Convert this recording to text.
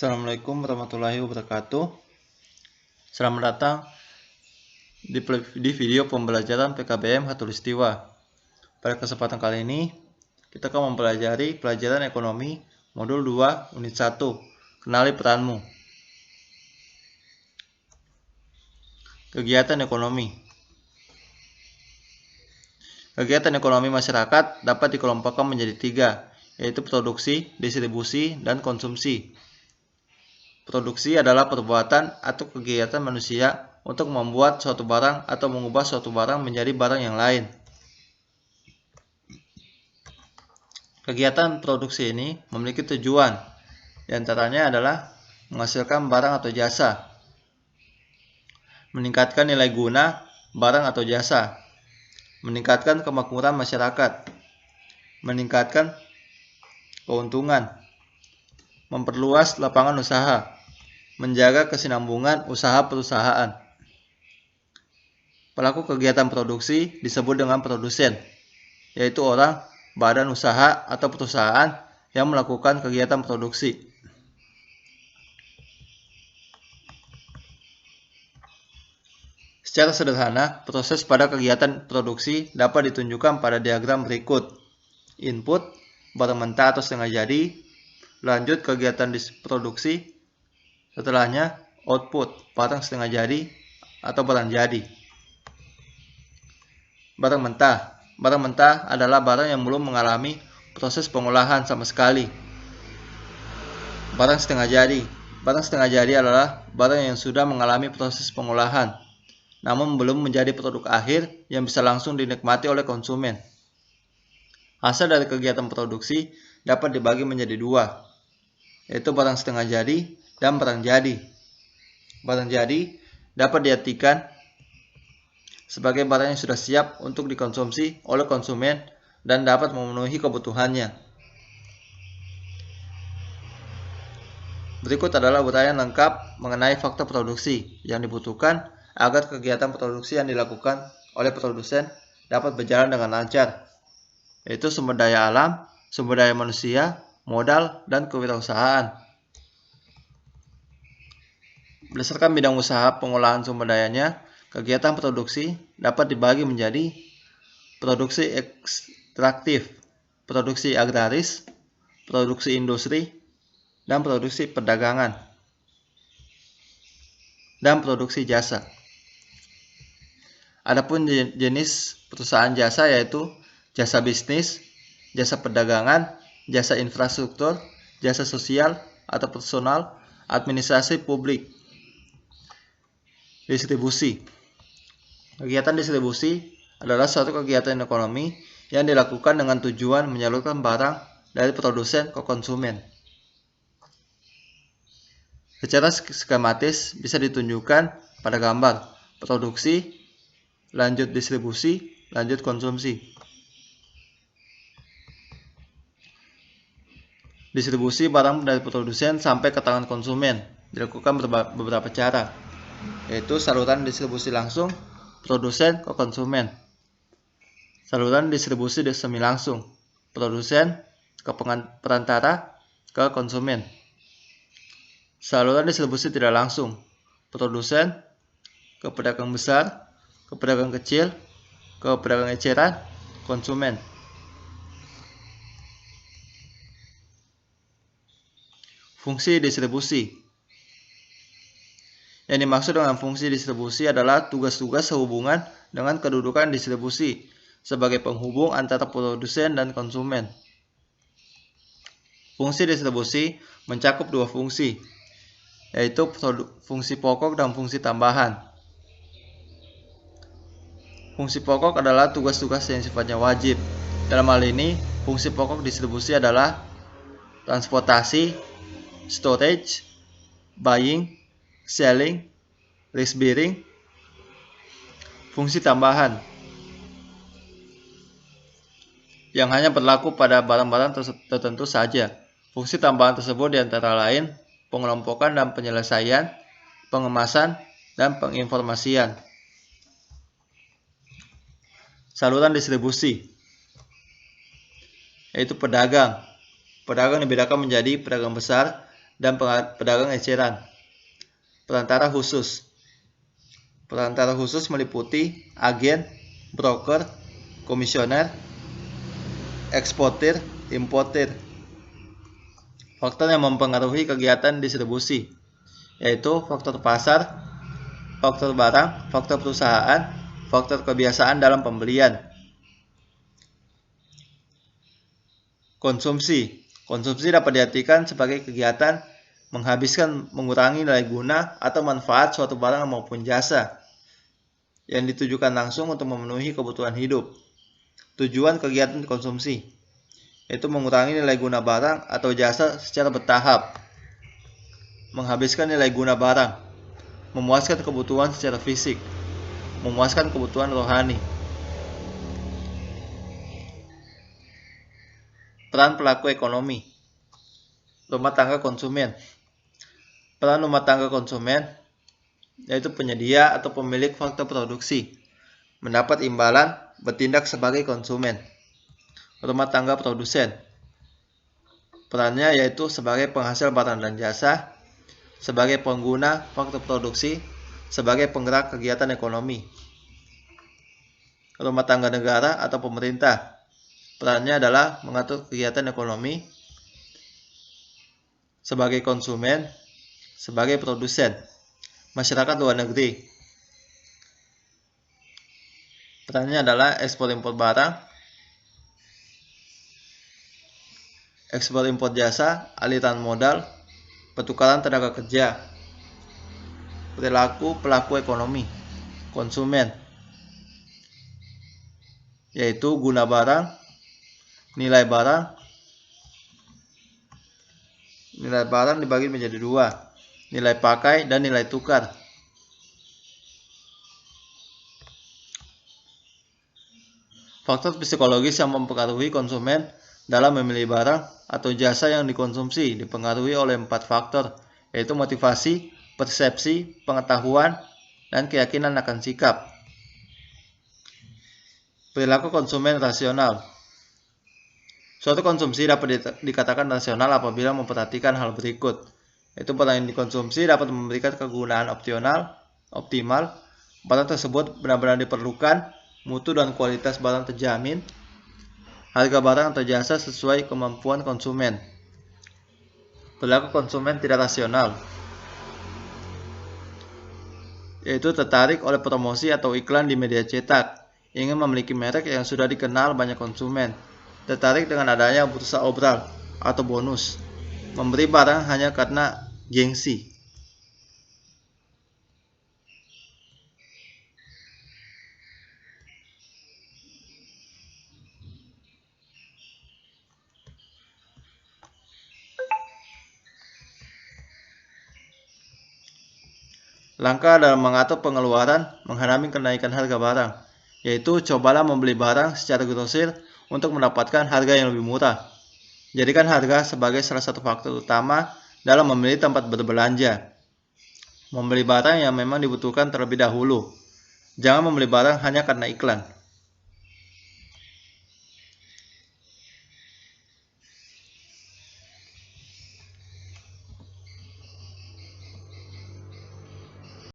Assalamualaikum warahmatullahi wabarakatuh. Selamat datang di video pembelajaran PKBM Khatulistiwa. Pada kesempatan kali ini, kita akan mempelajari pelajaran ekonomi modul 2 unit 1. Kenali peranmu. Kegiatan ekonomi. Kegiatan ekonomi masyarakat dapat dikelompokkan menjadi 3, yaitu produksi, distribusi, dan konsumsi. Produksi adalah perbuatan atau kegiatan manusia untuk membuat suatu barang atau mengubah suatu barang menjadi barang yang lain. Kegiatan produksi ini memiliki tujuan, diantaranya adalah menghasilkan barang atau jasa, meningkatkan nilai guna barang atau jasa, meningkatkan kemakmuran masyarakat, meningkatkan keuntungan, memperluas lapangan usaha, menjaga kesinambungan usaha perusahaan. Pelaku kegiatan produksi disebut dengan produsen, yaitu orang, badan usaha, atau perusahaan yang melakukan kegiatan produksi. Secara sederhana, proses pada kegiatan produksi dapat ditunjukkan pada diagram berikut. Input, barang mentah atau setengah jadi, lanjut kegiatan produksi, setelahnya output, barang setengah jadi atau barang jadi. Barang mentah. Barang mentah adalah barang yang belum mengalami proses pengolahan sama sekali. Barang setengah jadi. Barang setengah jadi adalah barang yang sudah mengalami proses pengolahan, namun belum menjadi produk akhir yang bisa langsung dinikmati oleh konsumen. Hasil dari kegiatan produksi dapat dibagi menjadi 2, yaitu barang setengah jadi dan barang jadi. Barang jadi dapat diartikan sebagai barang yang sudah siap untuk dikonsumsi oleh konsumen dan dapat memenuhi kebutuhannya. Berikut adalah uraian lengkap mengenai faktor produksi yang dibutuhkan agar kegiatan produksi yang dilakukan oleh produsen dapat berjalan dengan lancar, yaitu sumber daya alam, sumber daya manusia, modal, dan kewirausahaan. Berdasarkan bidang usaha pengolahan sumber dayanya, kegiatan produksi dapat dibagi menjadi produksi ekstraktif, produksi agraris, produksi industri, dan produksi perdagangan, dan produksi jasa. Adapun jenis perusahaan jasa yaitu jasa bisnis, jasa perdagangan, jasa infrastruktur, jasa sosial atau personal, administrasi publik. Distribusi. Kegiatan distribusi adalah suatu kegiatan ekonomi yang dilakukan dengan tujuan menyalurkan barang dari produsen ke konsumen. Secara skematis bisa ditunjukkan pada gambar produksi, lanjut distribusi, lanjut konsumsi. Distribusi barang dari produsen sampai ke tangan konsumen dilakukan beberapa cara, yaitu saluran distribusi langsung produsen ke konsumen, saluran distribusi semi langsung produsen ke perantara ke konsumen, saluran distribusi tidak langsung produsen ke pedagang besar, ke pedagang kecil, ke pedagang eceran, konsumen. Fungsi distribusi. Yang dimaksud dengan fungsi distribusi adalah tugas-tugas sehubungan dengan kedudukan distribusi sebagai penghubung antara produsen dan konsumen. Fungsi distribusi mencakup 2 fungsi, yaitu fungsi pokok dan fungsi tambahan. Fungsi pokok adalah tugas-tugas yang sifatnya wajib. Dalam hal ini, fungsi pokok distribusi adalah transportasi, storage, buying, selling, risk bearing. Fungsi tambahan yang hanya berlaku pada barang-barang tertentu saja. Fungsi tambahan tersebut diantara lain pengelompokan dan penyelesaian, pengemasan, dan penginformasian. Saluran distribusi yaitu pedagang. Pedagang dibedakan menjadi pedagang besar dan pedagang eceran. Perantara khusus. Perantara khusus meliputi agen, broker, komisioner, eksportir, importir. Faktor yang mempengaruhi kegiatan distribusi yaitu faktor pasar, faktor barang, faktor perusahaan, faktor kebiasaan dalam pembelian. Konsumsi. Konsumsi dapat diartikan sebagai kegiatan menghabiskan, mengurangi nilai guna atau manfaat suatu barang maupun jasa yang ditujukan langsung untuk memenuhi kebutuhan hidup. Tujuan kegiatan konsumsi yaitu mengurangi nilai guna barang atau jasa secara bertahap, menghabiskan nilai guna barang, memuaskan kebutuhan secara fisik, memuaskan kebutuhan rohani. Peran pelaku ekonomi. Rumah tangga konsumen. Peran rumah tangga konsumen yaitu penyedia atau pemilik faktor produksi, mendapat imbalan, bertindak sebagai konsumen. Rumah tangga produsen. Perannya yaitu sebagai penghasil barang dan jasa, sebagai pengguna faktor produksi, sebagai penggerak kegiatan ekonomi. Rumah tangga negara atau pemerintah. Perannya adalah mengatur kegiatan ekonomi sebagai konsumen, sebagai produsen. Masyarakat luar negeri. Perannya adalah ekspor impor barang, ekspor impor jasa, aliran modal, pertukaran tenaga kerja. Perilaku pelaku ekonomi. Konsumen yaitu guna barang, nilai barang. Nilai barang dibagi menjadi dua, nilai pakai dan nilai tukar. Faktor psikologis yang mempengaruhi konsumen dalam memilih barang atau jasa yang dikonsumsi dipengaruhi oleh 4 faktor, yaitu motivasi, persepsi, pengetahuan, dan keyakinan akan sikap. Perilaku konsumen rasional. Suatu konsumsi dapat dikatakan rasional apabila memperhatikan hal berikut, yaitu barang yang dikonsumsi dapat memberikan kegunaan optimal, barang tersebut benar-benar diperlukan, mutu dan kualitas barang terjamin, harga barang atau jasa sesuai kemampuan konsumen. Perilaku konsumen tidak rasional, yaitu tertarik oleh promosi atau iklan di media cetak, ingin memiliki merek yang sudah dikenal banyak konsumen, tertarik dengan adanya bursa obral atau bonus, memberi barang hanya karena gengsi. Langkah dalam mengatur pengeluaran menghadapi kenaikan harga barang, yaitu cobalah membeli barang secara grosir untuk mendapatkan harga yang lebih murah. Jadikan harga sebagai salah satu faktor utama dalam memilih tempat berbelanja. Membeli barang yang memang dibutuhkan terlebih dahulu. Jangan membeli barang hanya karena iklan.